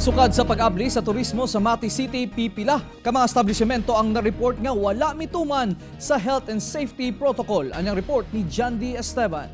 Sukad sa pag-abli sa turismo sa Mati City, pipila ka mga establishmento ang na-report nga wala mituman sa health and safety protocol. Anyang report ni John D. Esteban.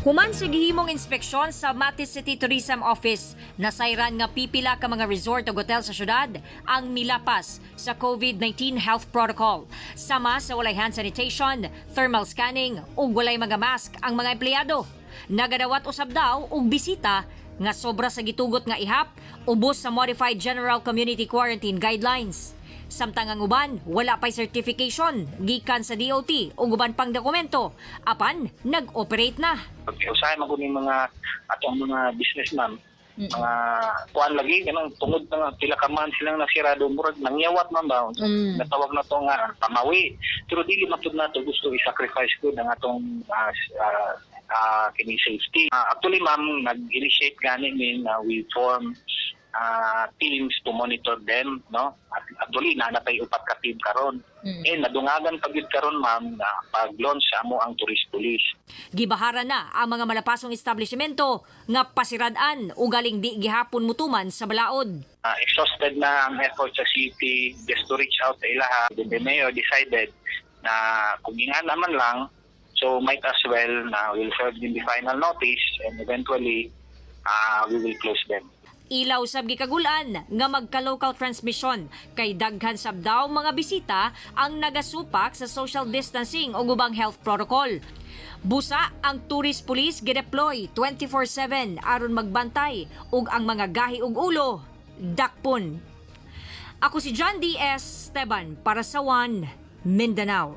Human sa gihimong inspeksyon sa Mati City Tourism Office, nasayran nga pipila ka mga resort o hotel sa syudad ang milapas sa COVID-19 health protocol. Sama sa walay hand sanitation, thermal scanning ug walay mga mask ang mga empleyado. Nagadawat usab daw og bisita nga sobra sa gitugot nga ihap, ubos sa Modified General Community Quarantine Guidelines. Samtang ang uban, wala pa'y certification, gikan sa DOT o uban pang dokumento, apan nag-operate na. Usahay man kuning mga atong mga businessman, mga kuan lagi kanang tungod na pila ka man silang nasirado murag nangyawat man ba. Natawag na to nga pamawi. Pero dili matud nato gusto i-sacrifice ko ang atong kini safety. Actually ma'am, nag-initiate gani min we form teams to monitor them, no? Actually nanatay upat ka team karon. Nadungagan pagid karon ma'am na pag-launch amo ang tourist police. Gibahara na ang mga malapasong establishmento nga pasiradan o galing di gihapon mutuman sa balaod. Exhausted na ang effort sa city just to reach out sa ilaha. The mayor decided na kung nga naman lang, so might as well na we'll serve them the final notice and eventually we will close them. Ilaw sab gikagulan nga magka-local transmission kay daghan sab daw mga bisita ang nagasupak sa social distancing o ubang health protocol. Busa ang tourist police gideploy 24/7 aron magbantay ug ang mga gahi ug ulo dakpon. Ako si John D. Esteban para sa One Mindanao.